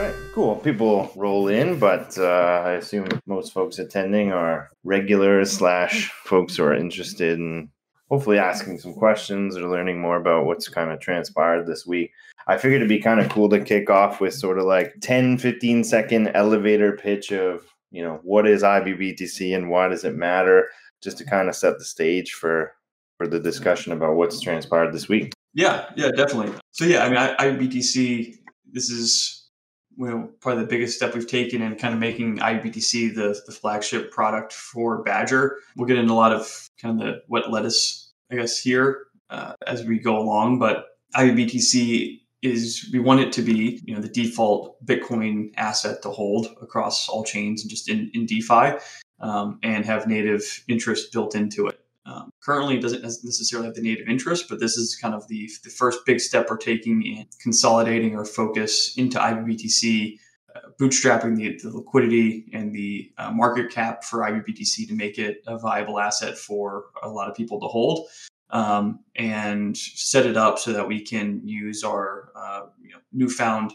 right, cool. People roll in, but I assume most folks attending are regulars slash folks who are interested in hopefully asking some questions or learning more about what's kind of transpired this week. I figured it'd be kind of cool to kick off with sort of like 10, 15 second elevator pitch of, what is ibBTC and why does it matter, just to kind of set the stage for the discussion about what's transpired this week. Yeah, definitely. So yeah, I mean, ibBTC, this is probably the biggest step we've taken in kind of making ibBTC the flagship product for Badger. We'll get into a lot of kind of what led us, I guess, here as we go along. But ibBTC we want it to be, the default Bitcoin asset to hold across all chains and just in DeFi, and have native interest built into it. Currently, it doesn't necessarily have the native interest, but this is kind of the first big step we're taking in consolidating our focus into ibBTC, bootstrapping the liquidity and the market cap for ibBTC to make it a viable asset for a lot of people to hold, and set it up so that we can use our newfound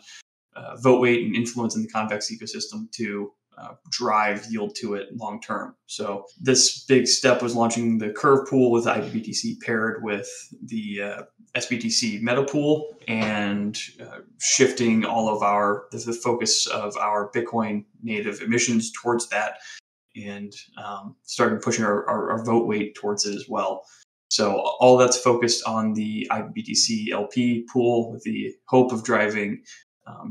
vote weight and influence in the convex ecosystem to drive yield to it long term. So this big step was launching the Curve pool with ibBTC paired with the SBTC meta pool, and shifting all of the focus of our Bitcoin native emissions towards that, and starting pushing our vote weight towards it as well. So all that's focused on the ibBTC LP pool with the hope of driving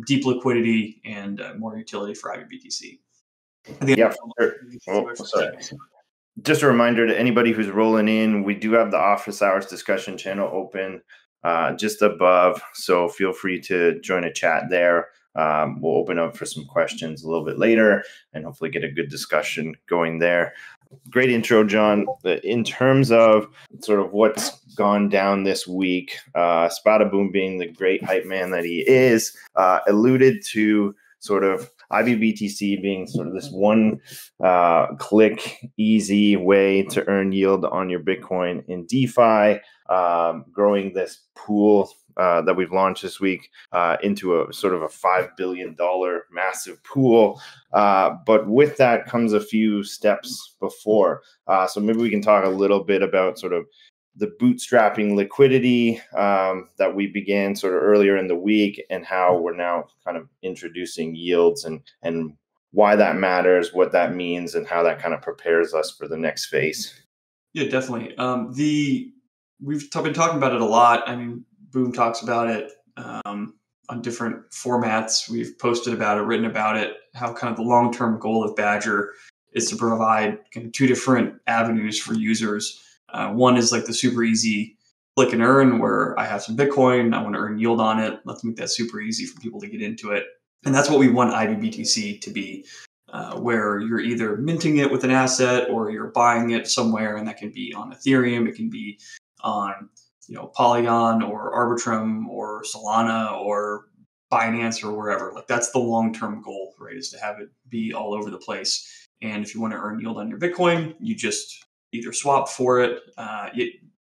deep liquidity and more utility for ibBTC. Yeah, sure. Sorry. Just a reminder to anybody who's rolling in, we do have the office hours discussion channel open just above, so feel free to join a chat there. We'll open up for some questions a little bit later and hopefully get a good discussion going there. Great intro, John. In terms of sort of what's gone down this week, Spadaboom, being the great hype man that he is, alluded to sort of ibBTC being sort of this one click easy way to earn yield on your Bitcoin in DeFi, growing this pool that we've launched this week into a sort of a $5 billion massive pool. But with that comes a few steps before. So maybe we can talk a little bit about sort of the bootstrapping liquidity that we began sort of earlier in the week, and how we're now kind of introducing yields and why that matters, what that means, and how that kind of prepares us for the next phase. Yeah, definitely. We've been talking about it a lot. I mean, Boom talks about it on different formats. We've posted about it, written about it, how kind of the long-term goal of Badger is to provide kind of two different avenues for users. One is like the super easy click and earn, where I have some Bitcoin, I want to earn yield on it. Let's make that super easy for people to get into it. And that's what we want ibBTC to be, where you're either minting it with an asset or you're buying it somewhere, and that can be on Ethereum, it can be on Polygon or Arbitrum or Solana or Binance or wherever. Like, that's the long-term goal, right? Is to have it be all over the place. And if you want to earn yield on your Bitcoin, you just either swap for it, you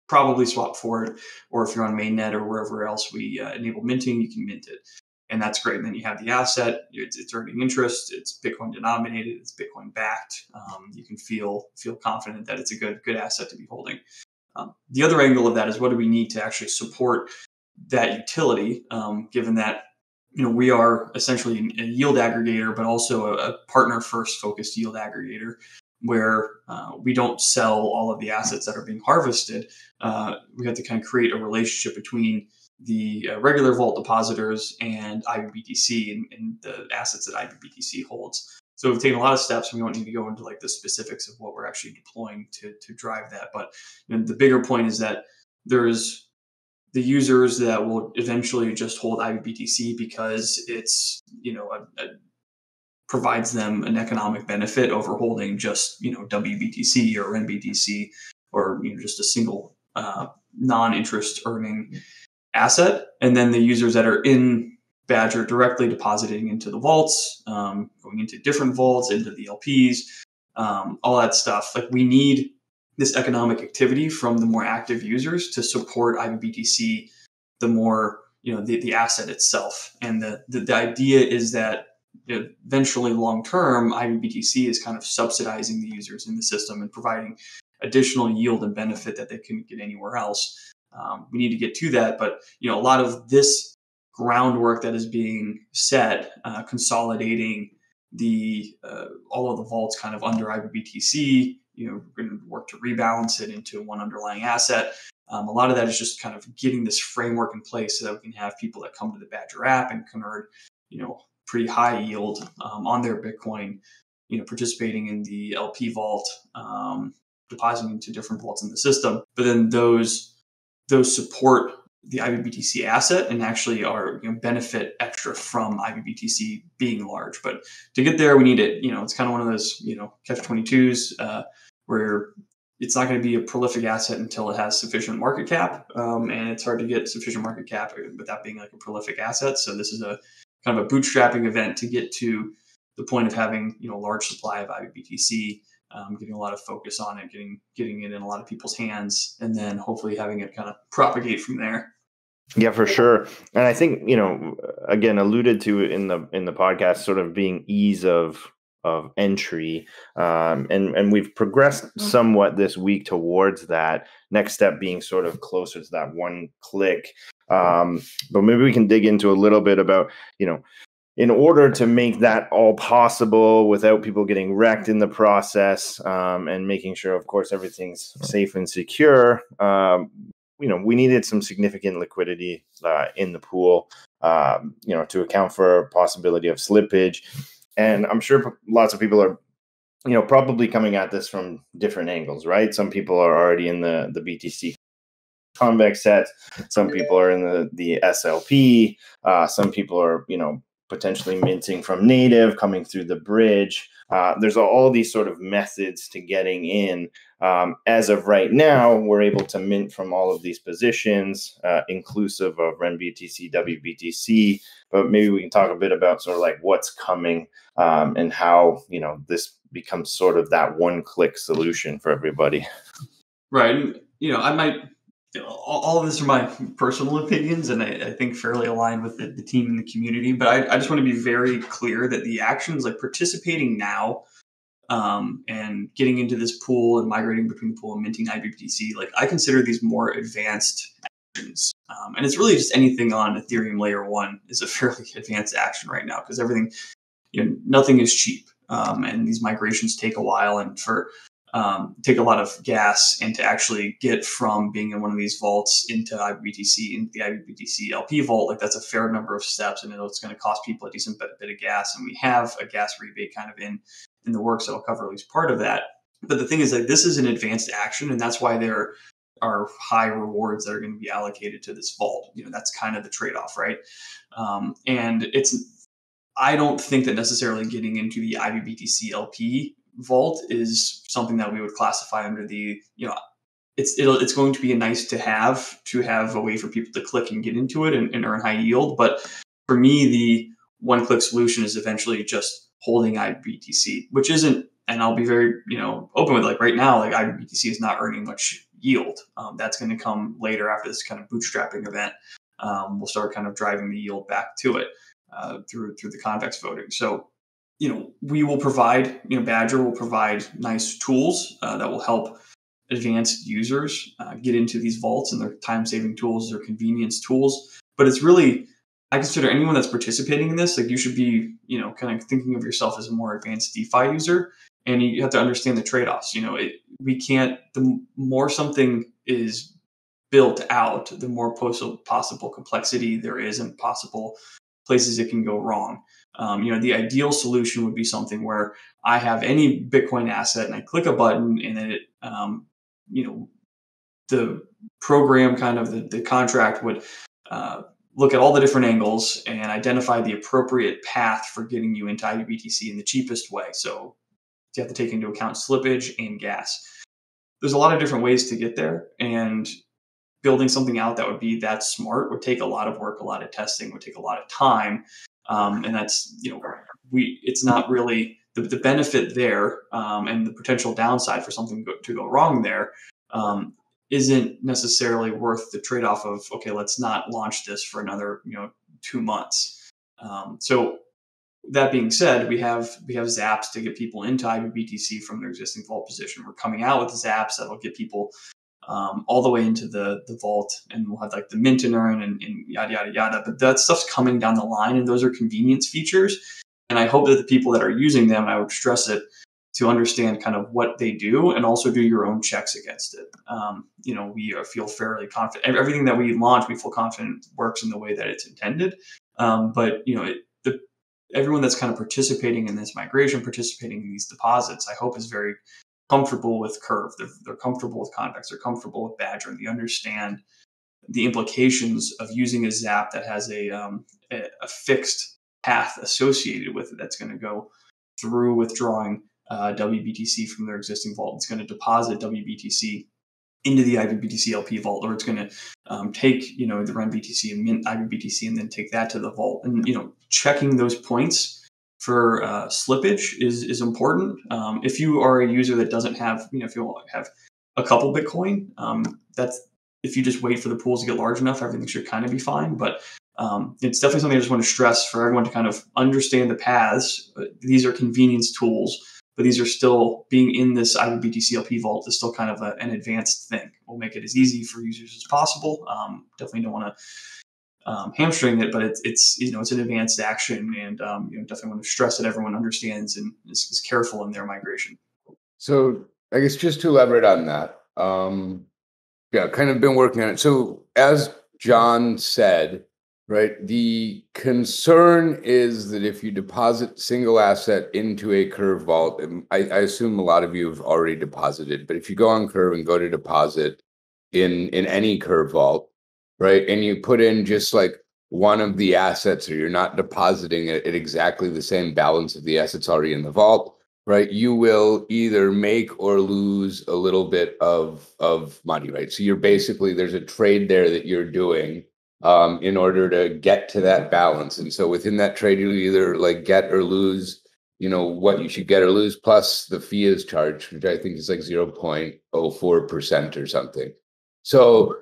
probably swap for it, or if you're on mainnet or wherever else we enable minting, you can mint it. And that's great. And then you have the asset, it's earning interest, it's Bitcoin denominated, it's Bitcoin backed. You can feel confident that it's a good asset to be holding. The other angle of that is, what do we need to actually support that utility, given that we are essentially a yield aggregator, but also a partner-first focused yield aggregator, where we don't sell all of the assets that are being harvested. We have to kind of create a relationship between the regular vault depositors and ibBTC and the assets that ibBTC holds. So we've taken a lot of steps, and we don't need to go into like the specifics of what we're actually deploying to drive that. But the bigger point is that there's the users that will eventually just hold ibBTC because it's provides them an economic benefit over holding just WBTC or NBTC, or just a single non-interest earning asset. And then the users that are in Badger directly depositing into the vaults, going into different vaults, into the LPs, all that stuff. Like, we need this economic activity from the more active users to support ibBTC the more the asset itself. And the idea is that eventually long term, ibBTC is kind of subsidizing the users in the system and providing additional yield and benefit that they couldn't get anywhere else. We need to get to that, but a lot of this groundwork that is being set, consolidating all of the vaults kind of under ibBTC. We're going to work to rebalance it into one underlying asset. A lot of that is just kind of getting this framework in place so that we can have people that come to the Badger app and can earn, pretty high yield on their Bitcoin, participating in the LP vault, depositing into different vaults in the system. But then those support the ibBTC asset and actually are benefit extra from ibBTC being large. But to get there, we need it. It's kind of one of those catch-22s where it's not going to be a prolific asset until it has sufficient market cap, and it's hard to get sufficient market cap without being like a prolific asset. So this is a kind of a bootstrapping event to get to the point of having a large supply of ibBTC, getting a lot of focus on it, getting it in a lot of people's hands, and then hopefully having it kind of propagate from there. Yeah, for sure. And I think, again, alluded to in the podcast, sort of being ease of entry. And we've progressed somewhat this week towards that next step being sort of closer to that one click. But maybe we can dig into a little bit about, in order to make that all possible without people getting wrecked in the process, and making sure, of course, everything's safe and secure, we needed some significant liquidity in the pool, to account for possibility of slippage. And I'm sure lots of people are, probably coming at this from different angles, right? Some people are already in the BTC convex set. Some people are in the SLP. Some people are, potentially minting from native, coming through the bridge. There's all these sort of methods to getting in. As of right now, we're able to mint from all of these positions, inclusive of RenBTC, WBTC. But maybe we can talk a bit about sort of like what's coming, and how, this becomes sort of that one-click solution for everybody. Right. I might... all of this are my personal opinions, and I think fairly aligned with the team and the community. But I just want to be very clear that the actions like participating now, and getting into this pool and migrating between the pool and minting ibBTC, like I consider these more advanced actions. And it's really just anything on Ethereum layer 1 is a fairly advanced action right now, because everything, nothing is cheap. And these migrations take a while, and take a lot of gas, and to actually get from being in one of these vaults into ibBTC, into the ibBTC LP vault, like that's a fair number of steps, and it's going to cost people a decent bit of gas. And we have a gas rebate kind of in the works that'll cover at least part of that. But the thing is that this is an advanced action, and that's why there are high rewards that are going to be allocated to this vault. That's kind of the trade-off, right? And I don't think that necessarily getting into the ibBTC LP vault is something that we would classify under the, it's going to be a nice to have a way for people to click and get into it and earn high yield. But for me, the one-click solution is eventually just holding ibBTC, which isn't, and I'll be very, open with, like right now, like ibBTC is not earning much yield. That's going to come later after this kind of bootstrapping event. We'll start kind of driving the yield back to it through the convex voting. So, we will provide, Badger will provide nice tools that will help advanced users get into these vaults, and their time-saving tools, their convenience tools. But it's really, I consider anyone that's participating in this, like you should be, kind of thinking of yourself as a more advanced DeFi user, and you have to understand the trade-offs. We can't, the more something is built out, the more possible complexity there is and possible places it can go wrong. The ideal solution would be something where I have any Bitcoin asset and I click a button, and then it, the program, kind of the contract would look at all the different angles and identify the appropriate path for getting you into ibBTC in the cheapest way. So you have to take into account slippage and gas. There's a lot of different ways to get there, and building something out that would be that smart would take a lot of work, a lot of testing, would take a lot of time. And that's, it's not really the benefit there, and the potential downside for something to go wrong there isn't necessarily worth the trade-off of, okay, let's not launch this for another 2 months. So that being said, we have zaps to get people into ibBTC from their existing vault position. We're coming out with zaps that'll get people all the way into the vault, and we'll have like the mint and earn and yada yada yada. But that stuff's coming down the line, and those are convenience features. And I hope that the people that are using them, and I would stress it, to understand kind of what they do and also do your own checks against it. We feel fairly confident. Everything that we launch, we feel confident works in the way that it's intended. But everyone that's kind of participating in this migration, participating in these deposits, I hope is very comfortable with Curve. They're comfortable with Convex. They're comfortable with Badger, and they understand the implications of using a Zap that has a fixed path associated with it that's going to go through withdrawing WBTC from their existing vault. It's going to deposit WBTC into the ibBTC LP vault, or it's going to take the run BTC and mint ibBTC and then take that to the vault. And checking those points for slippage is important. If you are a user that doesn't have, if you have a couple Bitcoin, that's if you just wait for the pools to get large enough, everything should kind of be fine. But it's definitely something I just want to stress for everyone to kind of understand the paths. These are convenience tools, but these are still being in this ibBTC LP vault is still kind of an advanced thing. We'll make it as easy for users as possible. Definitely don't want to hamstring it, but it's an advanced action, and definitely want to stress that everyone understands and is careful in their migration. So I guess just to elaborate on that, kind of been working on it. So as John said, right, the concern is that if you deposit single asset into a Curve vault, and I assume a lot of you have already deposited, but if you go on Curve and go to deposit in any Curve vault, right, and you put in just like one of the assets, or you're not depositing it at exactly the same balance of the assets already in the vault, right, you will either make or lose a little bit of money, right? So you're basically, there's a trade there that you're doing in order to get to that balance. And so within that trade, you either like get or lose, what you should get or lose, plus the fee is charged, which I think is like 0.04% or something. So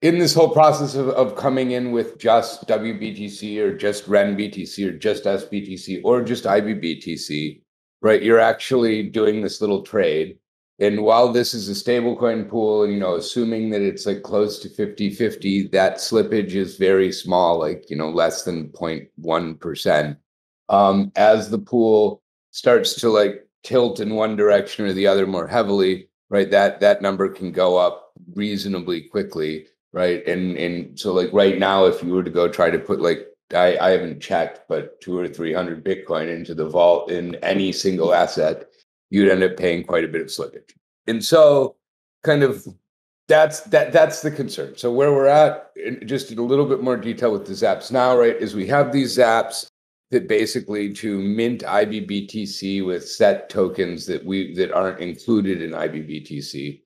in this whole process of coming in with just WBTC or just REN BTC or just SBTC or just ibBTC, right, you're actually doing this little trade. And while this is a stablecoin pool, and assuming that it's like close to 50-50, that slippage is very small, like less than 0.1%. As the pool starts to like tilt in one direction or the other more heavily, right, that number can go up reasonably quickly, right? And so like right now, if you were to go try to put like I haven't checked, but 200 or 300 Bitcoin into the vault in any single asset, you'd end up paying quite a bit of slippage. And so kind of that's the concern. So where we're at, just in a little bit more detail with the zaps now, right, is we have these zaps that basically to mint ibBTC with set tokens that aren't included in ibBTC.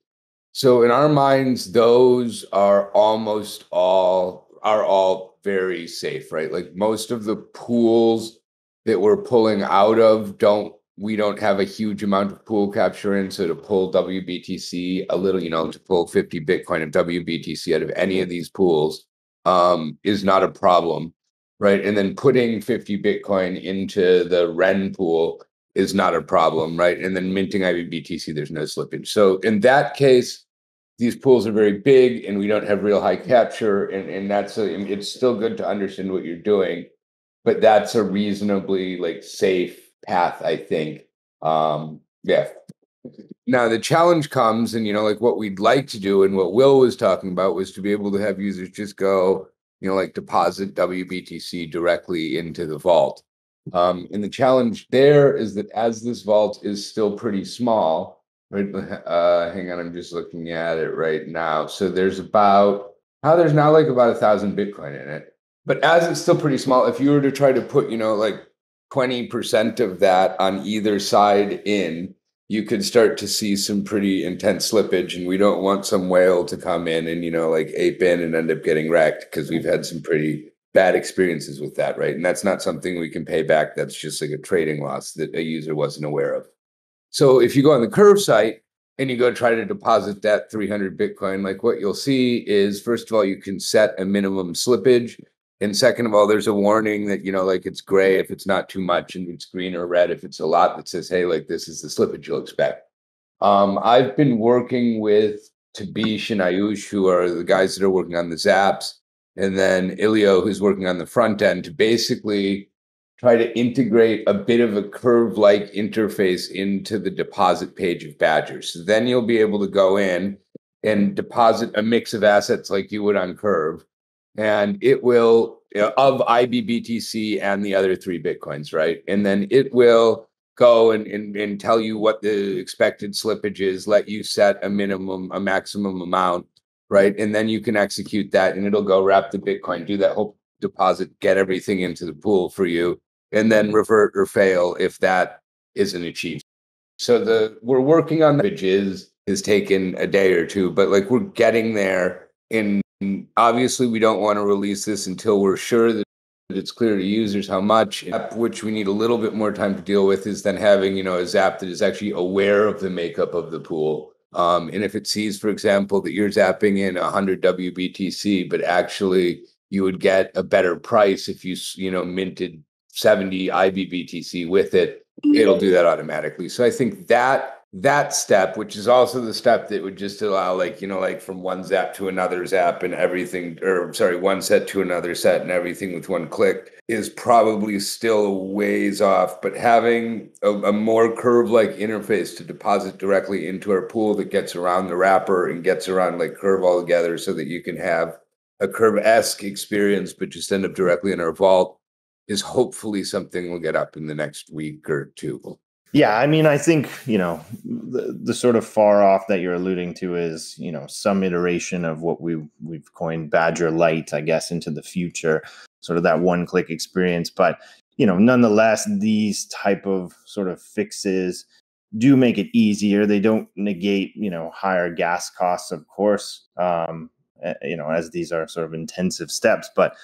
So in our minds, those are all very safe, right? Like most of the pools that we're pulling out of we don't have a huge amount of pool capture in. So to pull WBTC a little, to pull 50 Bitcoin of WBTC out of any of these pools is not a problem, right? And then putting 50 Bitcoin into the REN pool is not a problem, right? And then minting ibBTC, there's no slippage. So in that case, these pools are very big and we don't have real high capture, and it's still good to understand what you're doing, but that's a reasonably like safe path, I think. Yeah. Now the challenge comes, and like what we'd like to do and what Will was talking about was to be able to have users just go, like deposit WBTC directly into the vault. And the challenge there is that as this vault is still pretty small, right? Hang on, I'm just looking at it right now. So there's now like about 1,000 Bitcoin in it. But as it's still pretty small, if you were to try to put, like 20% of that on either side in, you could start to see some pretty intense slippage. And we don't want some whale to come in and, like ape in and end up getting wrecked, because we've had some pretty bad experiences with that, right? And that's not something we can pay back. That's just like a trading loss that a user wasn't aware of. So if you go on the Curve site, and you go try to deposit that 300 Bitcoin, like what you'll see is, first of all, you can set a minimum slippage. And second of all, there's a warning that, like it's gray if it's not too much, and it's green or red if it's a lot, that says, hey, like this is the slippage you'll expect. I've been working with Tabish and Ayush, who are the guys that are working on the Zaps, and then Ilio, who's working on the front end, to basically try to integrate a bit of a curve-like interface into the deposit page of Badger. So then you'll be able to go in and deposit a mix of assets like you would on Curve, and it will, of ibBTC and the other 3 Bitcoins, right? And then it will go and tell you what the expected slippage is, let you set a maximum amount, right? And then you can execute that, and it'll go wrap the Bitcoin, do that whole deposit, get everything into the pool for you, and then revert or fail if that isn't achieved. So we're working on that, which is taken a day or two, but like we're getting there. And obviously we don't want to release this until we're sure that it's clear to users how much, which we need a little bit more time to deal with, is then having, a Zap that is actually aware of the makeup of the pool. And if it sees, for example, that you're zapping in 100 WBTC, but actually you would get a better price if you, minted 70 ibBTC with it, it'll do that automatically. So I think that step, which is also the step that would just allow, like from one Zap to another Zap and everything, or sorry, one set to another set and everything with one click, is probably still a ways off. But having a more curve-like interface to deposit directly into our pool that gets around the wrapper and gets around like Curve altogether, so that you can have a Curve-esque experience, but just end up directly in our vault, is hopefully something we'll get up in the next week or two. Yeah, I mean, I think, the sort of far off that you're alluding to is, some iteration of what we've coined Badger Lite, I guess, into the future, sort of that one-click experience. But, nonetheless, these type of sort of fixes do make it easier. They don't negate, higher gas costs, of course, as these are sort of intensive steps. But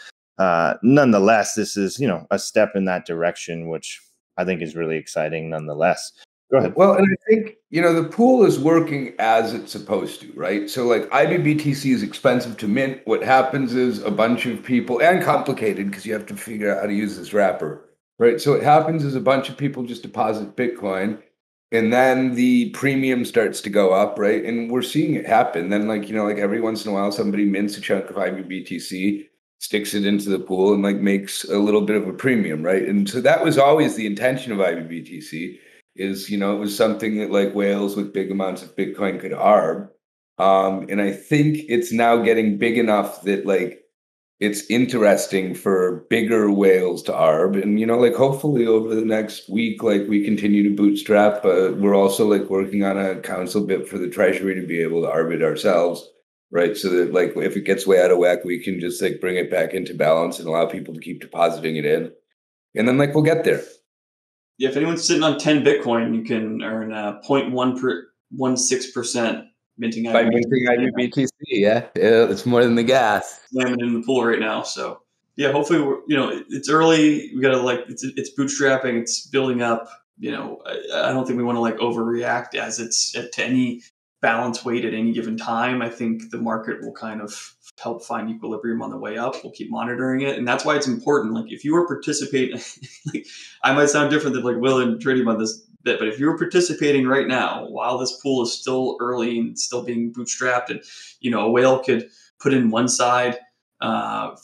nonetheless, this is, a step in that direction, which I think is really exciting nonetheless. Go ahead. Well, and I think, the pool is working as it's supposed to, right? So like ibBTC is expensive to mint. What happens is a bunch of people, and complicated because you have to figure out how to use this wrapper, right? So what happens is a bunch of people just deposit Bitcoin, and then the premium starts to go up, right? And we're seeing it happen. Then like every once in a while, somebody mints a chunk of ibBTC, sticks it into the pool, and like makes a little bit of a premium, right? And so that was always the intention of ibBTC, is, it was something that like whales with big amounts of Bitcoin could arb. And I think it's now getting big enough that like it's interesting for bigger whales to arb. And, like hopefully over the next week, like we continue to bootstrap. We're also like working on a council bit for the treasury to be able to arb it ourselves. Right. So that like if it gets way out of whack, we can just like bring it back into balance and allow people to keep depositing it in. And then like we'll get there. Yeah, if anyone's sitting on 10 Bitcoin, you can earn 0.16% minting by minting ibBTC. Yeah, it's more than the gas. Slamming in the pool right now. So yeah, hopefully it's early. We gotta it's bootstrapping. It's building up. I don't think we want to like overreact as it's to any balance weight at any given time. I think the market will kind of help find equilibrium on the way up. We'll keep monitoring it, and that's why it's important. Like if you were participating, like, I might sound different than like Will and Tritium on this bit, but if you're participating right now while this pool is still early and still being bootstrapped, and a whale could put in one side,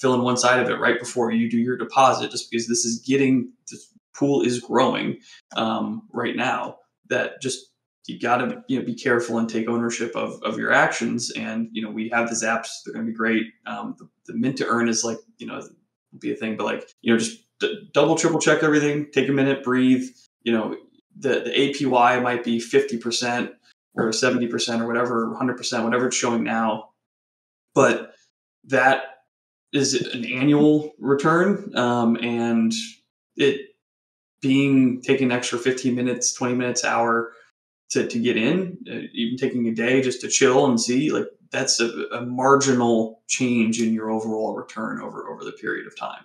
fill in one side of it right before you do your deposit, just because this pool is growing right now, that just you got to be careful and take ownership of your actions. And we have the Zaps; they're going to be great. The mint to earn is like will be a thing, but like just double triple check everything. Take a minute, breathe. The APY might be 50% or 70% or whatever, 100%, whatever it's showing now, but that is an annual return, and it being taking an extra 15 minutes, 20 minutes, hour to get in, even taking a day just to chill and see, like that's a marginal change in your overall return over the period of time.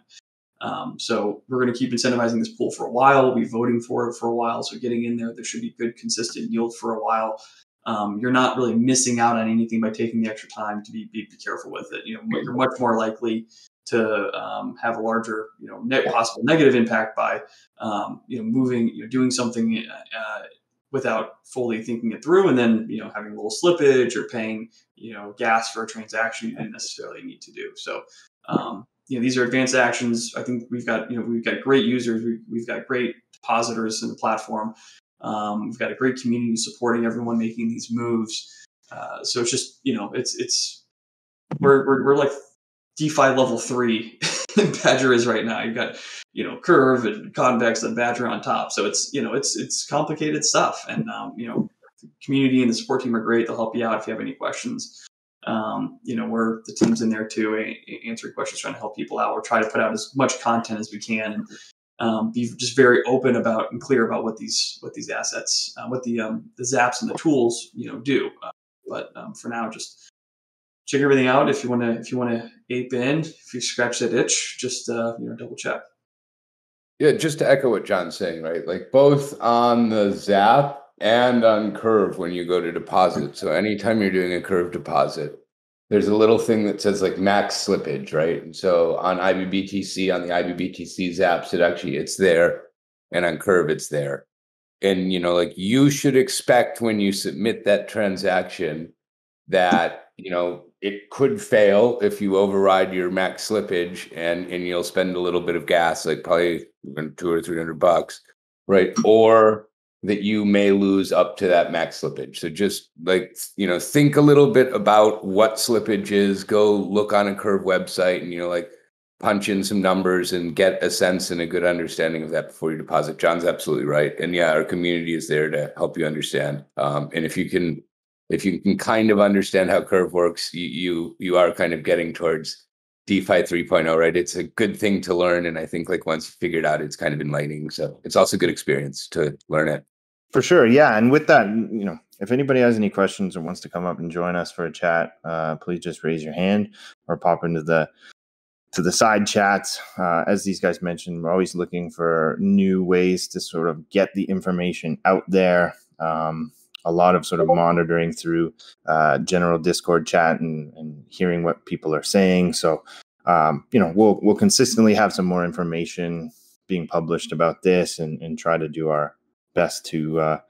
So we're going to keep incentivizing this pool for a while. We'll be voting for it for a while. So getting in there should be good, consistent yield for a while. you're not really missing out on anything by taking the extra time to be careful with it. You're much more likely to have a larger, possible negative impact by, moving, doing something without fully thinking it through, and then having a little slippage or paying gas for a transaction you didn't necessarily need to do. So these are advanced actions. I think we've got great users. We've got great depositors in the platform. We've got a great community supporting everyone making these moves. So it's just we're like DeFi level 3 Badger is right now. You've got Curve and Convex and Badger on top. So it's complicated stuff, and the community and the support team are great. They'll help you out if you have any questions. The team's in there too, answering questions, trying to help people out. We're trying to put out as much content as we can, and be just very open about and clear about what these assets, what the zaps and the tools do. But for now, just check everything out. If you want to ape in, if you scratch that itch, just double check. Yeah, just to echo what John's saying, right? Like both on the Zap and on Curve when you go to deposit. So anytime you're doing a Curve deposit, there's a little thing that says like max slippage, right? And so on ibBTC, on the ibBTC Zaps, it's there, and on Curve it's there. And like you should expect when you submit that transaction that it could fail if you override your max slippage, and you'll spend a little bit of gas, like probably $200 or $300, right? Or that you may lose up to that max slippage. So just like think a little bit about what slippage is. Go look on a Curve website and punch in some numbers and get a sense and a good understanding of that before you deposit. John's absolutely right, and yeah, our community is there to help you understand. And if you can kind of understand how Curve works, you are kind of getting towards DeFi 3.0, right? It's a good thing to learn, and I think like once you figure it out, it's kind of enlightening. So it's also a good experience to learn it. For sure, yeah. And with that, if anybody has any questions or wants to come up and join us for a chat, please just raise your hand or pop into the side chats. As these guys mentioned, we're always looking for new ways to sort of get the information out there. A lot of sort of monitoring through general Discord chat and hearing what people are saying. So, we'll consistently have some more information being published about this and try to do our best to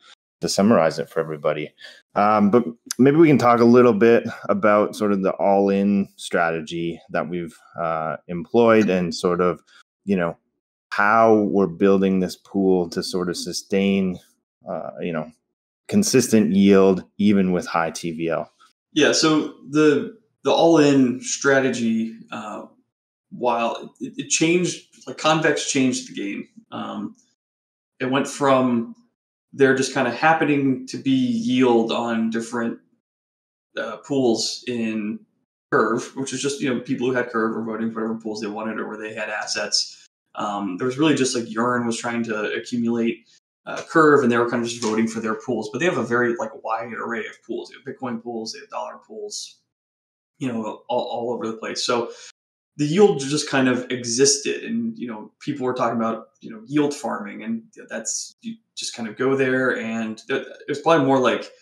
summarize it for everybody. But maybe we can talk a little bit about sort of the all-in strategy that we've employed, and sort of, how we're building this pool to sort of sustain, consistent yield even with high TVL. Yeah. So the all-in strategy, while it changed, like Convex changed the game. It went from there just kind of happening to be yield on different pools in Curve, which is just people who had Curve were voting for whatever pools they wanted or where they had assets. There was really just like Yearn was trying to accumulate Curve, and they were kind of just voting for their pools. But they have a very wide array of pools. They have Bitcoin pools, they have dollar pools, all over the place. So the yield just kind of existed, and people were talking about yield farming, and that's, you just kind of go there, and it was probably more like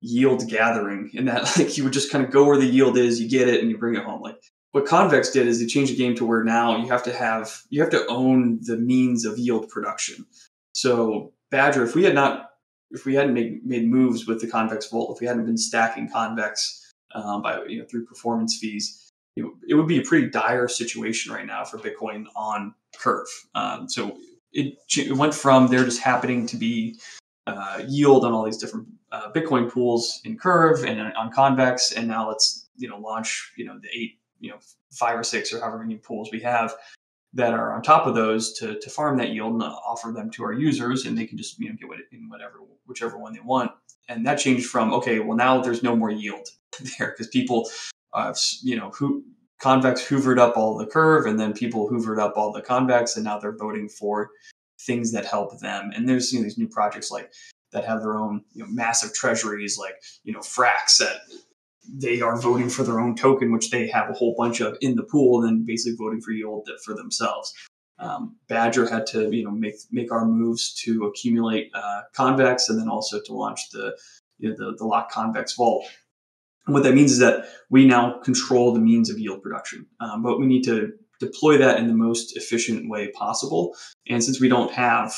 yield gathering, in that you would just kind of go where the yield is, you get it, and you bring it home. Like what Convex did is they changed the game to where now you have to own the means of yield production. So Badger, if we hadn't made moves with the Convex Vault, if we hadn't been stacking Convex by through performance fees, it would be a pretty dire situation right now for Bitcoin on Curve. So it went from there just happening to be yield on all these different Bitcoin pools in Curve and on Convex, and now let's launch the 5 or 6 or however many pools we have that are on top of those to farm that yield and offer them to our users, and they can just get it in whichever one they want. And that changed from, okay, well, now there's no more yield there because people who Convex hoovered up all the Curve, and then people hoovered up all the Convex, and now they're voting for things that help them. And there's these new projects that have their own massive treasuries, like Frax, that they are voting for their own token, which they have a whole bunch of in the pool, and then basically voting for yield for themselves. Badger had to make our moves to accumulate Convex, and then also to launch the the locked convex vault. And what that means is that we now control the means of yield production, but we need to deploy that in the most efficient way possible. And since we don't have,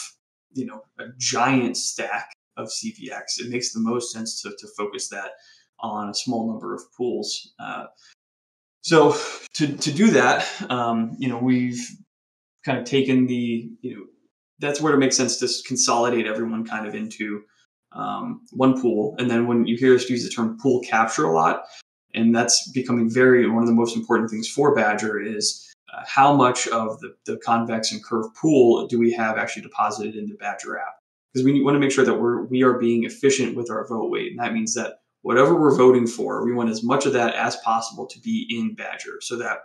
a giant stack of CVX, it makes the most sense to focus that on a small number of pools. So to do that, we've kind of taken that's where it makes sense to consolidate everyone kind of into one pool. And then when you hear us use the term pool capture a lot, and that's becoming one of the most important things for Badger is how much of the convex and curve pool do we have actually deposited in the Badger app? Because we want to make sure that we are being efficient with our vote weight. And that means that whatever we're voting for, we want as much of that as possible to be in Badger so that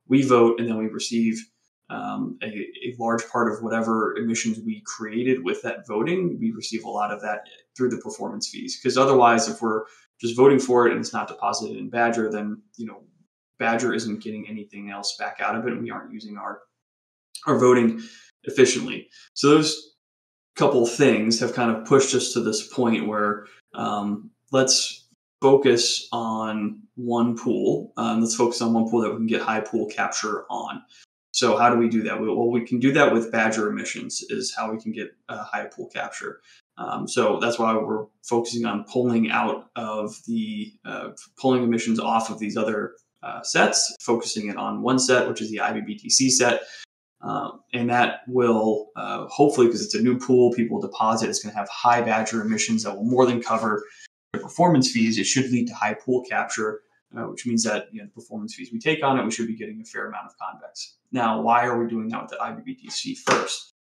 we vote and then we receive a large part of whatever emissions we created with that voting. We receive a lot of that through the performance fees. Because otherwise, if we're just voting for it and it's not deposited in Badger, then Badger isn't getting anything else back out of it, and we aren't using our voting efficiently. So those couple things have kind of pushed us to this point where let's focus on one pool. Let's focus on one pool that we can get high pool capture on. So how do we do that? Well, we can do that with Badger emissions is how we can get high pool capture. So that's why we're focusing on pulling out of pulling emissions off of these other sets, focusing it on one set, which is the ibBTC set. And that will hopefully, because it's a new pool, people deposit, it's going to have high Badger emissions that will more than cover the performance fees. It should lead to high pool capture, which means that the performance fees we take on it, we should be getting a fair amount of convex. Now, why are we doing that with the ibBTC first?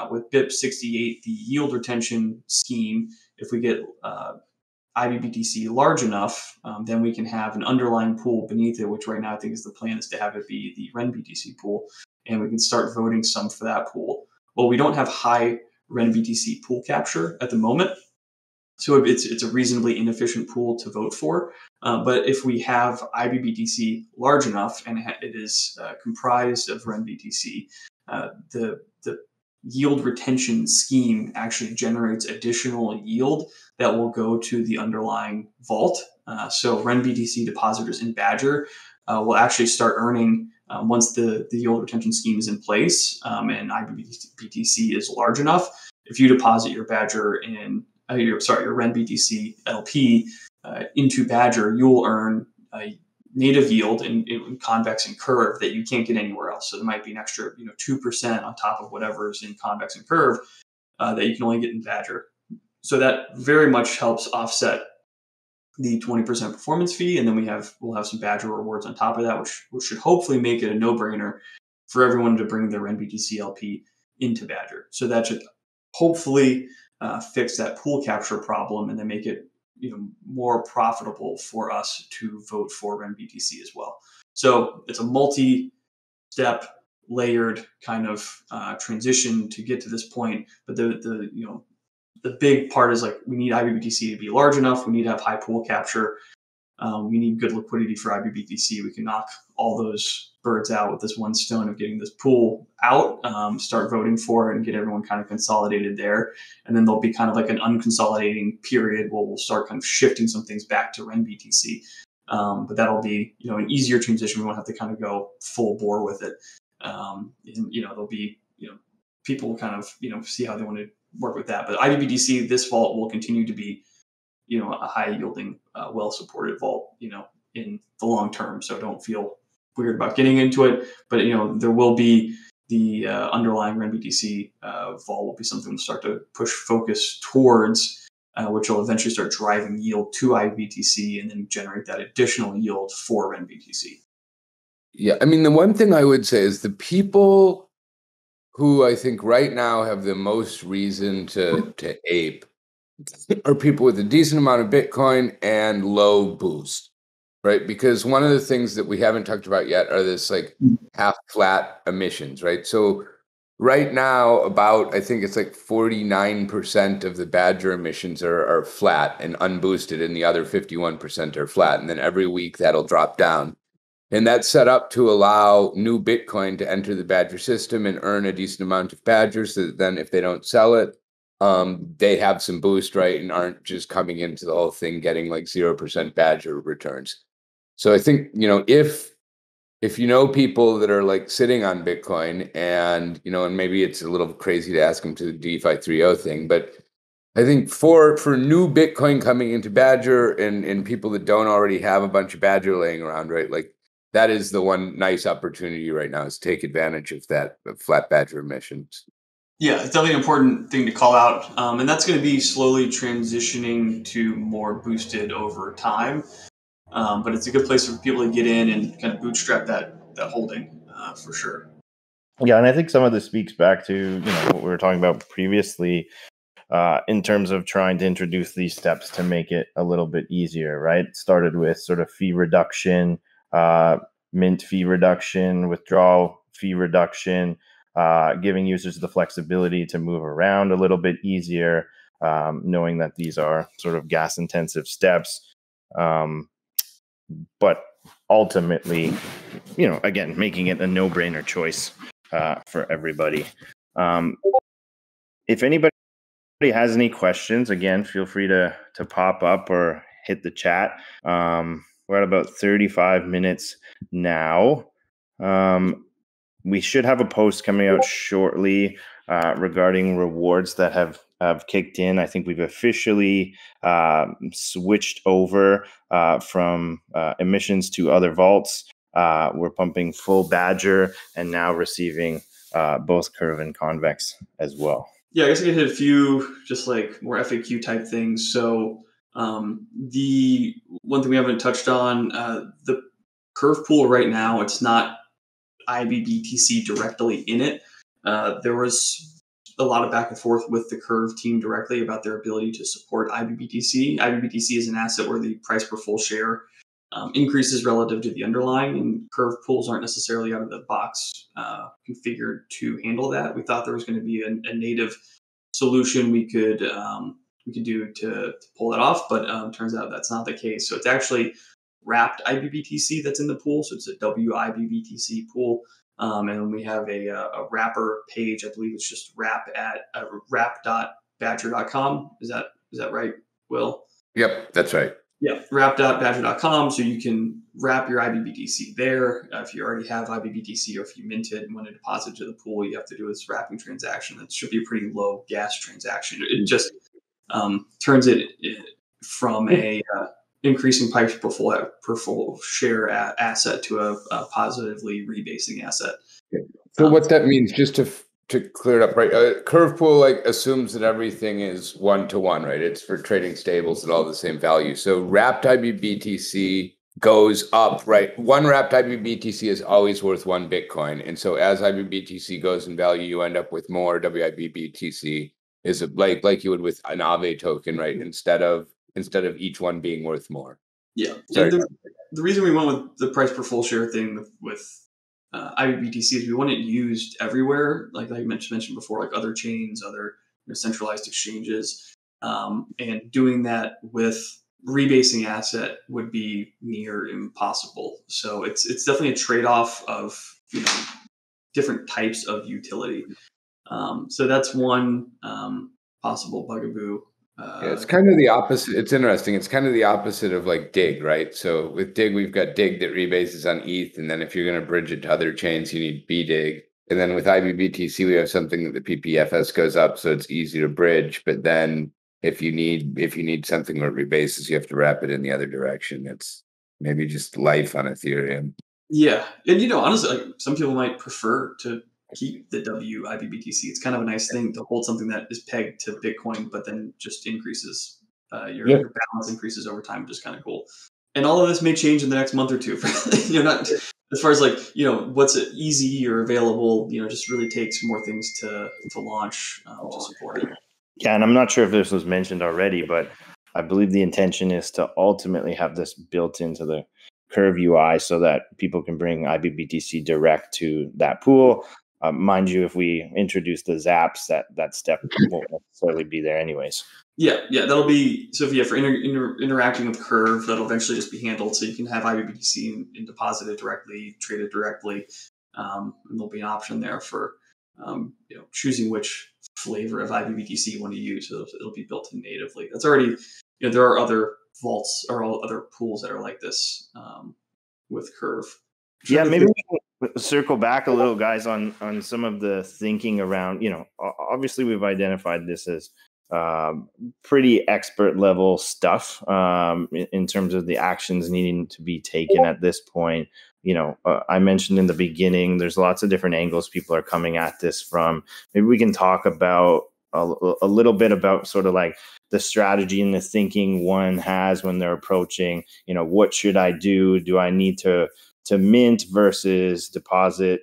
With BIP 68, the yield retention scheme, if we get ibBTC large enough, then we can have an underlying pool beneath it, which right now I think is the plan is to have it be the RenBTC pool, and we can start voting some for that pool. Well, we don't have high RenBTC pool capture at the moment, so it's a reasonably inefficient pool to vote for. But if we have ibBTC large enough and it is comprised of RenBTC, the yield retention scheme actually generates additional yield that will go to the underlying vault. So RenBTC depositors in Badger will actually start earning once the yield retention scheme is in place and ibBTC is large enough. If you deposit your Badger your RenBTC LP into Badger, you'll earn a native yield in convex and curve that you can't get anywhere else. So there might be an extra 2% on top of whatever is in convex and curve that you can only get in Badger. So that very much helps offset the 20% performance fee, and then we'll have some Badger rewards on top of that, which should hopefully make it a no-brainer for everyone to bring their RenBTC LP into Badger. So that should hopefully fix that pool capture problem and then make it more profitable for us to vote for RenBTC as well. So it's a multi-step, layered kind of transition to get to this point. But the big part is we need ibBTC to be large enough. We need to have high pool capture. We need good liquidity for ibBTC. We can knock all those birds out with this one stone of getting this pool out, start voting for it and get everyone kind of consolidated there. And then there'll be kind of like an unconsolidating period where we'll start kind of shifting some things back to RenBTC. But that'll be, an easier transition. We won't have to kind of go full bore with it. And, there'll be, people kind of, see how they want to work with that. But ibBTC, this vault will continue to be, a high yielding, well-supported vault, in the long term. So don't feel weird about getting into it, but there will be the underlying RenBTC vault will be something to start to push focus towards, which will eventually start driving yield to ibBTC and then generate that additional yield for RenBTC. Yeah, I mean, the one thing I would say is the people who I think right now have the most reason to ape are people with a decent amount of Bitcoin and low boost. Right, because one of the things that we haven't talked about yet are this half flat emissions, right? So right now, I think it's 49% of the Badger emissions are flat and unboosted, and the other 51% are flat. And then every week that'll drop down. And that's set up to allow new Bitcoin to enter the Badger system and earn a decent amount of Badger, so that then if they don't sell it, they have some boost, right, and aren't just coming into the whole thing getting like 0% Badger returns. So I think, if you know people that are like sitting on Bitcoin and, and maybe it's a little crazy to ask them to the DeFi 3.0 thing, but I think for new Bitcoin coming into Badger and people that don't already have a bunch of Badger laying around, right? Like that is the one nice opportunity right now, is take advantage of that flat Badger emissions. Yeah, it's definitely an important thing to call out. And that's going to be slowly transitioning to more boosted over time. But it's a good place for people to get in and kind of bootstrap that holding for sure. Yeah, and I think some of this speaks back to what we were talking about previously, in terms of trying to introduce these steps to make it a little bit easier, right? It started with sort of fee reduction, mint fee reduction, withdrawal fee reduction, giving users the flexibility to move around a little bit easier, knowing that these are sort of gas intensive steps. But ultimately, again, making it a no-brainer choice for everybody. If anybody has any questions, again, feel free to pop up or hit the chat. We're at about 35 minutes now. We should have a post coming out shortly regarding rewards that have kicked in. I think we've officially switched over from emissions to other vaults. We're pumping full Badger and now receiving both Curve and Convex as well. Yeah, I guess I could hit a few just like more FAQ type things. So the one thing we haven't touched on, the Curve pool right now, it's not ibBTC directly in it. There was a lot of back and forth with the Curve team directly about their ability to support ibBTC. ibBTC is an asset where the price per full share increases relative to the underlying, and Curve pools aren't necessarily out of the box configured to handle that. We thought there was going to be a native solution we could do to pull that off, but turns out that's not the case. So it's actually wrapped ibBTC that's in the pool. So it's a WIBBTC pool. And we have a wrapper page. I believe it's just wrap.badger.com. Is that right, Will? Yep, that's right. Yeah, wrap.badger.com. So you can wrap your ibBTC there. If you already have ibBTC or if you mint it and want to deposit to the pool, you have to do this wrapping transaction. That should be a pretty low gas transaction. It just turns it from a increasing price per full share asset to a positively rebasing asset. So what that means, just to clear it up, right? Curve pool assumes that everything is 1-to-1, right? It's for trading stables at all the same value. So wrapped ibBTC goes up, right? One wrapped ibBTC is always worth 1 Bitcoin, and so as ibBTC goes in value, you end up with more WIBBTC. Is like you would with an Aave token, right? Instead of each one being worth more. Yeah. And the reason we went with the price per full share thing with ibBTC is we want it used everywhere, like I mentioned before, like other chains, other centralized exchanges, and doing that with rebasing asset would be near impossible. So it's definitely a trade-off of different types of utility. So that's one possible bugaboo. Yeah, it's kind of the opposite. It's interesting. It's kind of the opposite of like Dig, right? So with Dig, we've got Dig that rebases on ETH, and then if you're going to bridge it to other chains, you need BDig. And then with ibBTC, we have something that the PPFS goes up, so it's easy to bridge. But then if you need something where it rebases, you have to wrap it in the other direction. It's maybe just life on Ethereum. Yeah, and honestly, like some people might prefer to keep the WIBBTC. It's kind of a nice thing to hold something that is pegged to Bitcoin, but then just increases your balance increases over time, which is kind of cool. And all of this may change in the next month or two. Not as far as what's easy or available. Just really takes more things to launch to support it. Yeah, and I'm not sure if this was mentioned already, but I believe the intention is to ultimately have this built into the Curve UI so that people can bring ibBTC direct to that pool. Mind you, if we introduce the zaps, that step won't necessarily be there anyways. Yeah, that'll be so. For interacting with Curve, that'll eventually just be handled. So you can have ibBTC and deposit it directly, trade it directly, and there'll be an option there for choosing which flavor of ibBTC you want to use. So it'll be built in natively. That's already, there are other vaults or other pools that are like this with Curve. Yeah, maybe we can circle back a little, guys, on some of the thinking around, obviously we've identified this as pretty expert level stuff in terms of the actions needing to be taken at this point. I mentioned in the beginning, there's lots of different angles people are coming at this from. Maybe we can talk about a little bit about sort of like the strategy and the thinking one has when they're approaching, what should I do? Do I need to mint versus deposit,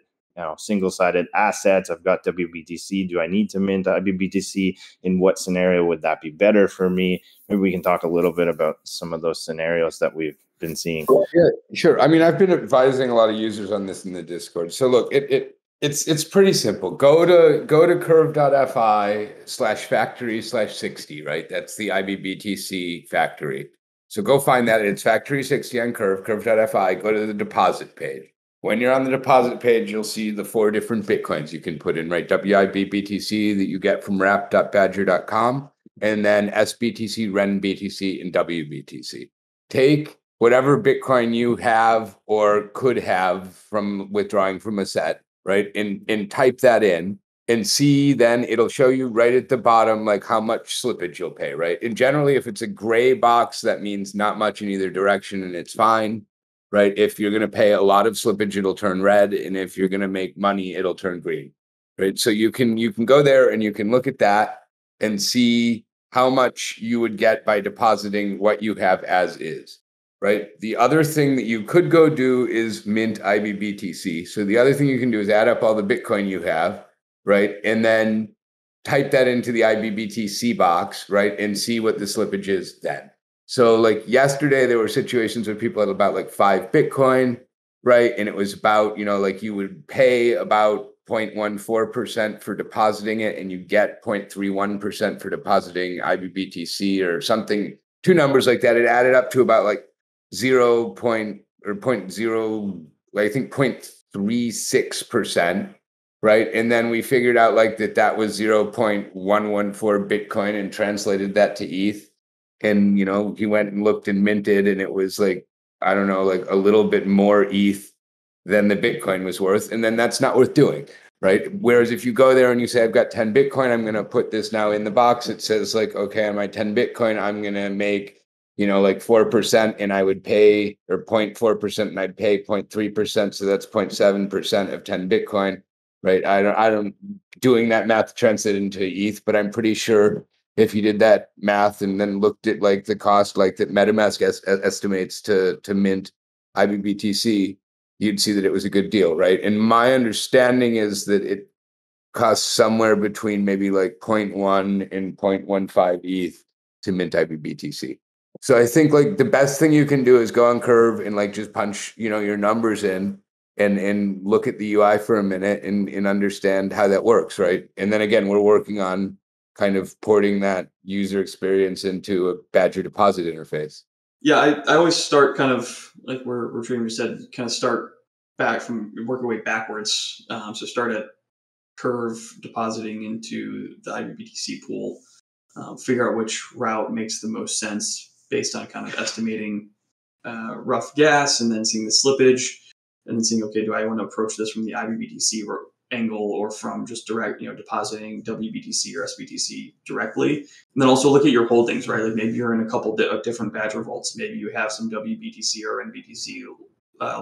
single-sided assets? I've got WBTC. Do I need to mint ibBTC? In what scenario would that be better for me? Maybe we can talk a little bit about some of those scenarios that we've been seeing. Yeah, sure. I mean, I've been advising a lot of users on this in the Discord. So look, it's pretty simple. Go to curve.fi/factory/60, right? That's the ibBTC factory. So go find that. It's factory 60 on curve.fi. Go to the deposit page. When you're on the deposit page, you'll see the 4 different Bitcoins you can put in, right? WIBBTC that you get from wrap.badger.com, and then SBTC, RenBTC, and WBTC. Take whatever Bitcoin you have or could have from withdrawing from a set, right? And type that in. And see, then it'll show you right at the bottom, like how much slippage you'll pay, right? And generally, if it's a gray box, that means not much in either direction and it's fine, right? If you're going to pay a lot of slippage, it'll turn red. And if you're going to make money, it'll turn green, right? So you can go there and you can look at that and see how much you would get by depositing what you have as is, right? The other thing that you could go do is mint ibBTC. So the other thing you can do is add up all the Bitcoin you have, right? And then type that into the ibBTC box, right? And see what the slippage is then. So like yesterday, there were situations where people had about like 5 Bitcoin, right? And it was about, like you would pay about 0.14% for depositing it and you get 0.31% for depositing ibBTC or something, 2 numbers like that. It added up to about like 0.36%. Right. And then we figured out like that was 0.114 Bitcoin and translated that to ETH. And, he went and looked and minted and it was like, I don't know, like a little bit more ETH than the Bitcoin was worth. And then that's not worth doing. Right. Whereas if you go there and you say, I've got 10 Bitcoin, I'm going to put this now in the box. It says like, okay, on my 10 Bitcoin, I'm going to make, like 4% and I would pay, or 0.4% and I'd pay 0.3%. So that's 0.7% of 10 Bitcoin. Right. I don't doing that math translated into ETH, but I'm pretty sure if you did that math and then looked at like the cost, like that MetaMask estimates to mint ibBTC, you'd see that it was a good deal. Right. And my understanding is that it costs somewhere between maybe like 0.1 and 0.15 ETH to mint ibBTC. So I think like the best thing you can do is go on Curve and like just punch, your numbers in. And look at the UI for a minute and understand how that works, right? And then again, we're working on kind of porting that user experience into a Badger deposit interface. Yeah, I always start kind of like where Tritium said, kind of start back from work your way backwards. So start at Curve depositing into the ibBTC pool, figure out which route makes the most sense based on kind of estimating rough gas and then seeing the slippage. And then seeing, okay, do I want to approach this from the ibBTC angle or from just direct, depositing WBTC or SBTC directly? And then also look at your holdings, right? Like maybe you're in a couple of different Badger vaults. Maybe you have some WBTC or NBTC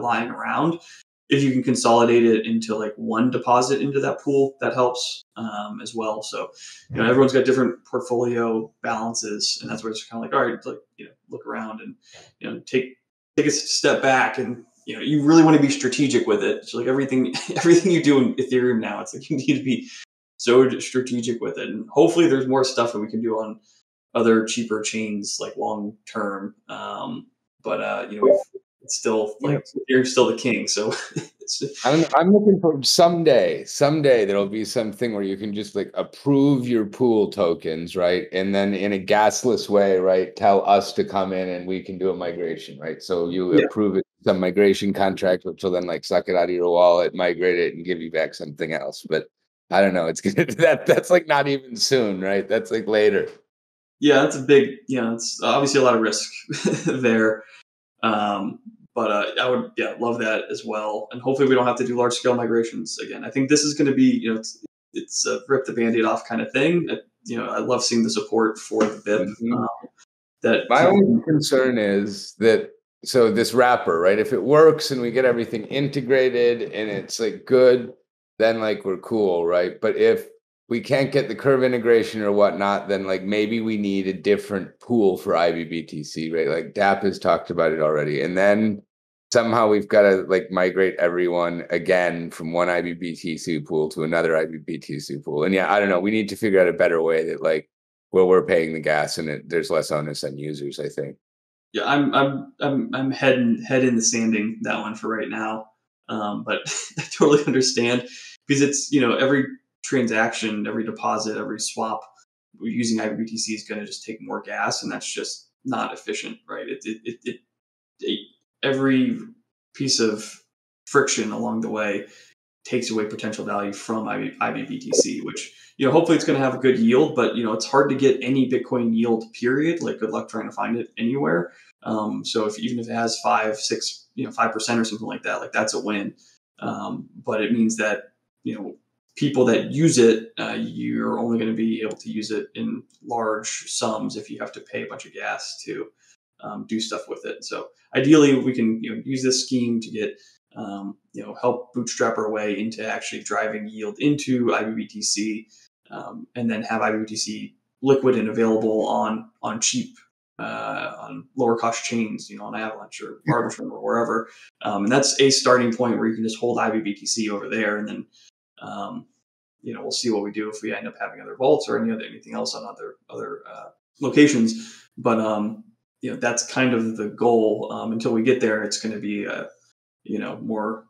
lying around. If you can consolidate it into like one deposit into that pool, that helps as well. So, everyone's got different portfolio balances, and that's where it's kind of like, all right, like, look around and, take a step back and, you really want to be strategic with it. So like everything you do in Ethereum now, it's like you need to be so strategic with it. And hopefully there's more stuff that we can do on other cheaper chains, like long term. It's still like Ethereum's still the king. So I'm looking for someday there'll be something where you can just like approve your pool tokens, right? And then in a gasless way, right, tell us to come in and we can do a migration, right? So you approve it, some migration contract, which will then like suck it out of your wallet, migrate it, and give you back something else. But I don't know. It's gonna that's like not even soon, right? That's like later. Yeah, that's a big, it's obviously a lot of risk there. But I would, love that as well. And hopefully we don't have to do large scale migrations again. I think this is going to be, it's a rip the Band-Aid off kind of thing. I love seeing the support for the BIP. Mhm. That My only concern is that, so this wrapper, right? If it works and we get everything integrated and it's like good, then like we're cool, right? But if we can't get the curve integration or whatnot, then like maybe we need a different pool for ibBTC, right? Like DAP has talked about it already. And then somehow we've got to like migrate everyone again from one ibBTC pool to another ibBTC pool. And yeah, I don't know. We need to figure out a better way that like where we're paying the gas and there's less onus on users, I think. Yeah, I'm head in the sanding that one for right now. But I totally understand because it's, every transaction, every deposit, every swap using ibBTC is going to just take more gas, and that's just not efficient, right? Every piece of friction along the way takes away potential value from ibBTC, which, hopefully it's going to have a good yield, but, it's hard to get any Bitcoin yield, period. Like, good luck trying to find it anywhere. So even if it has 5%, 6%, 5% or something like that, like that's a win. But it means that, people that use it, you're only going to be able to use it in large sums if you have to pay a bunch of gas to do stuff with it. So ideally we can, use this scheme to get, help bootstrap our way into actually driving yield into ibBTC, and then have ibBTC liquid and available on cheap, on lower cost chains, on Avalanche or Arbitrum or wherever. And that's a starting point where you can just hold ibBTC over there, and then, we'll see what we do if we end up having other vaults or anything else on other locations. But that's kind of the goal. Until we get there, it's going to be more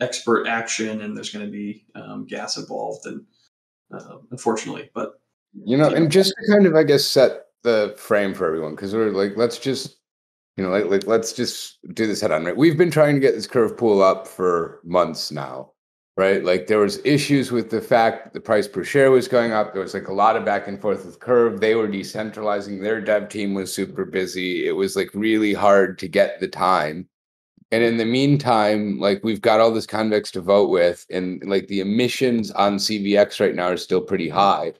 expert action, and there's going to be gas involved, and unfortunately, but and just to kind of, I guess, set the frame for everyone, because we're like, let's just, let's just do this head on, right? We've been trying to get this curve pool up for months now, right? Like there was issues with the fact that the price per share was going up. There was like a lot of back and forth with Curve. They were decentralizing. Their dev team was super busy. It was like really hard to get the time. And in the meantime, like we've got all this convex to vote with, and like the emissions on CVX right now are still pretty high,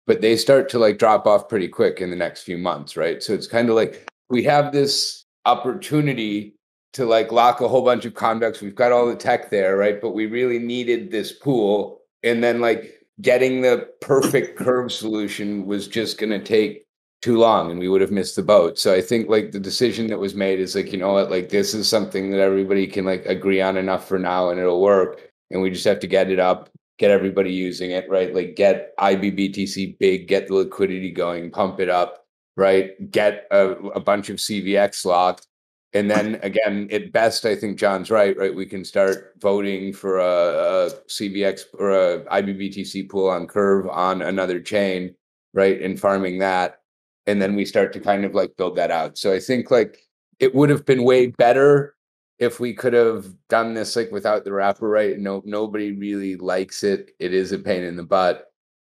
but they start to like drop off pretty quick in the next few months, right? So it's kind of like we have this opportunity to like lock a whole bunch of convex. We've got all the tech there, right? But we really needed this pool, and then like getting the perfect curve solution was just going to take too long, and we would have missed the boat. So I think like the decision that was made is like, you know what, like this is something that everybody can like agree on enough for now, and it'll work. And we just have to get it up, get everybody using it, right? Like get ibBTC big, get the liquidity going, pump it up, right? Get a bunch of CVX locked. And then again, at best, I think John's right? We can start voting for a CVX or a ibBTC pool on Curve on another chain, right? And farming that. And then we start to kind of like build that out. So I think like it would have been way better if we could have done this like without the wrapper, right? Nobody really likes it. It is a pain in the butt.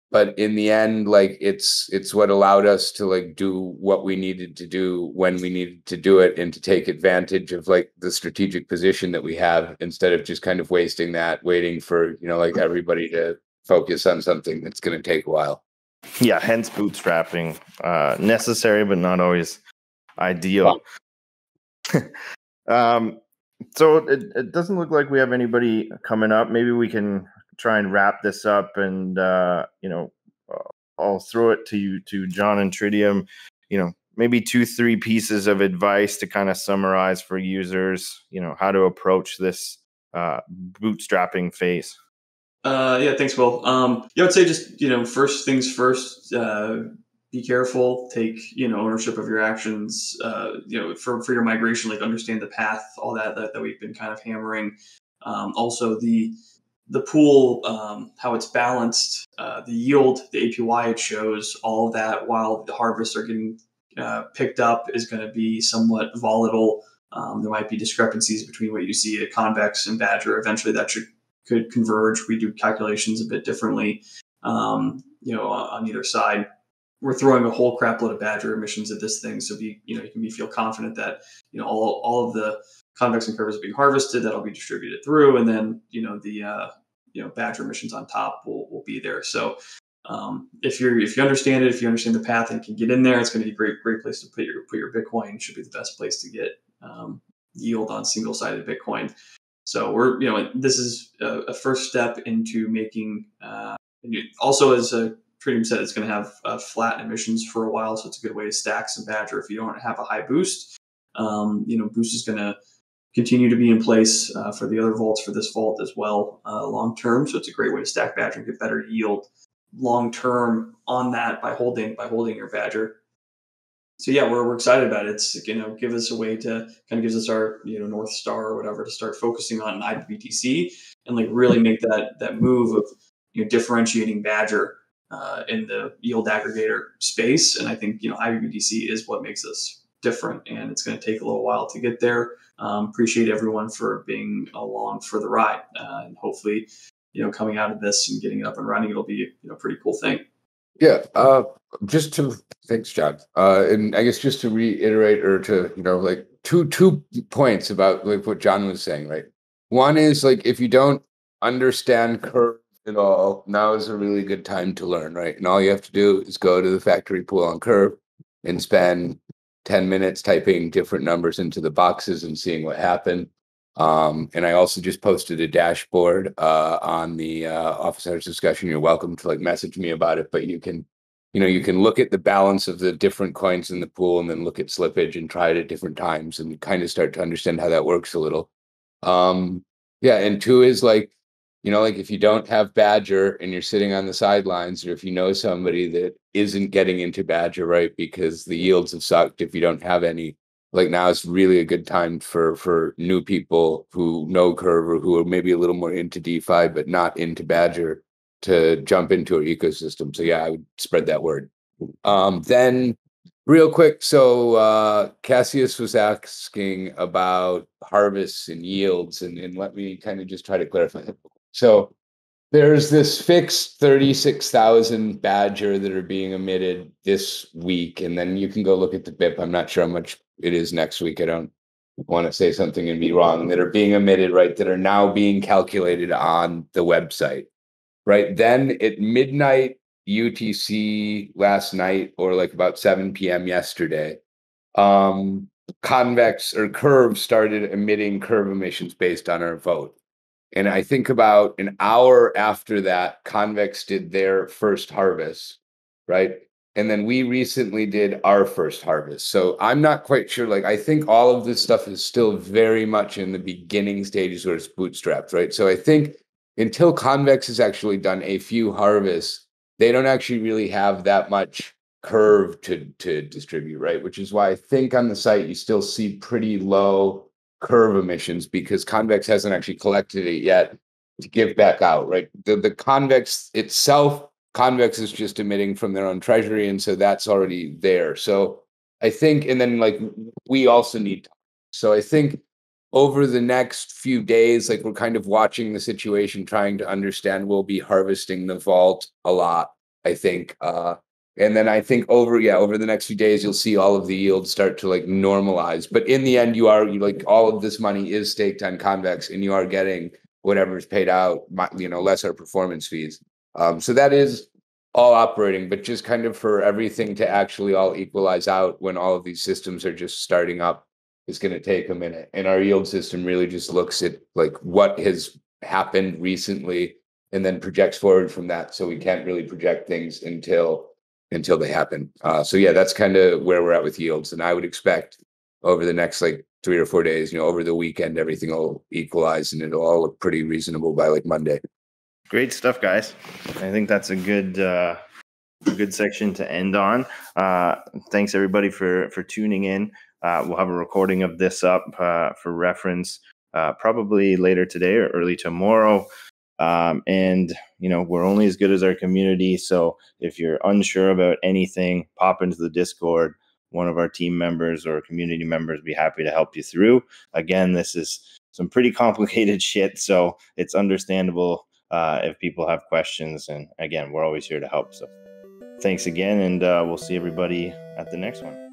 But in the end, like it's what allowed us to like do what we needed to do when we needed to do it, and to take advantage of like the strategic position that we have, instead of just kind of wasting that, waiting for, like everybody to focus on something that's going to take a while. Yeah, hence bootstrapping. Necessary, but not always ideal. So it doesn't look like we have anybody coming up. Maybe we can try and wrap this up, and I'll throw it to you, to John and Tritium. Maybe 2-3 pieces of advice to kind of summarize for users, how to approach this bootstrapping phase. Yeah, thanks, Will. I would say just, first things first, be careful, take, ownership of your actions, for your migration, like understand the path, all that we've been kind of hammering. Also the pool, how it's balanced, the yield, the APY it shows, all of that, while the harvests are getting picked up, is going to be somewhat volatile. There might be discrepancies between what you see at Convex and Badger. Eventually that should could converge. We do calculations a bit differently, on either side. We're throwing a whole crap load of Badger emissions at this thing, so you can feel confident that all of the convex and curves are being harvested. That'll be distributed through, and then the Badger emissions on top will be there. So if you understand it, if you understand the path and can get in there, it's going to be a great place to put your Bitcoin. Should be the best place to get yield on single-sided Bitcoin. So this is a first step into making. Also, as Tritium said, it's going to have flat emissions for a while, so it's a good way to stack some Badger if you don't have a high boost. Boost is going to continue to be in place for the other vaults for this vault as well long term. So it's a great way to stack Badger and get better yield long term on that by holding your Badger. So yeah, we're excited about it. It's give us a way to kind of gives us our North Star or whatever to start focusing on ibBTC and like really make that move of differentiating Badger in the yield aggregator space. And I think ibBTC is what makes us different, and it's going to take a little while to get there. Appreciate everyone for being along for the ride, and hopefully coming out of this and getting it up and running, it'll be a pretty cool thing. Yeah. Thanks, John. And I guess just to reiterate or to, like two points about like what John was saying, right? One is like, if you don't understand curve at all, now is a really good time to learn, right? And all you have to do is go to the factory pool on curve and spend 10 minutes typing different numbers into the boxes and seeing what happened. And I also just posted a dashboard on the office hours discussion. You're welcome to like message me about it, but you can look at the balance of the different coins in the pool and then look at slippage and try it at different times and kind of start to understand how that works a little. Yeah, and two is like, like if you don't have Badger and you're sitting on the sidelines, or if you know somebody that isn't getting into Badger, right, because the yields have sucked, if you don't have any, like now is really a good time for new people who know curve or who are maybe a little more into DeFi but not into Badger to jump into our ecosystem. So yeah, I would spread that word. Then real quick, so Cassius was asking about harvests and yields, and let me kind of just try to clarify. So there's this fixed 36,000 Badger that are being emitted this week, and then you can go look at the BIP. I'm not sure how much it is next week. I don't want to say something and be wrong. That are being emitted, right, that are now being calculated on the website, right? Then at midnight UTC last night, or like about 7 p.m. yesterday, Convex or Curve started emitting curve emissions based on our vote. And I think about an hour after that, Convex did their first harvest, right? And then we recently did our first harvest. So I'm not quite sure. Like, I think all of this stuff is still very much in the beginning stages where it's bootstrapped, right? So I think until Convex has actually done a few harvests, they don't actually really have that much curve to distribute, right? Which is why I think on the site you still see pretty low curve emissions, because Convex hasn't actually collected it yet to give back out, right? The Convex itself, Convex is just emitting from their own treasury, and so that's already there. So I think, and then like we also need, so I think over the next few days, like we're kind of watching the situation, trying to understand. We'll be harvesting the vault a lot, I think. And then I think over the next few days, you'll see all of the yields start to like normalize. But in the end, you like all of this money is staked on Convex, and you are getting whatever is paid out, less our performance fees. So that is all operating, but just kind of for everything to actually all equalize out when all of these systems are just starting up is going to take a minute. And our yield system really just looks at like what has happened recently and then projects forward from that. So we can't really project things until they happen. So yeah, that's kind of where we're at with yields. And I would expect over the next like 3 or 4 days, over the weekend, everything will equalize and it'll all look pretty reasonable by like Monday. Great stuff, guys. I think that's a good section to end on. Thanks everybody for tuning in. We'll have a recording of this up for reference probably later today or early tomorrow. And we're only as good as our community. So if you're unsure about anything, pop into the Discord. one of our team members or community members be happy to help you through. Again, this is some pretty complicated shit, so it's understandable if people have questions. And again, we're always here to help. So thanks again, and we'll see everybody at the next one.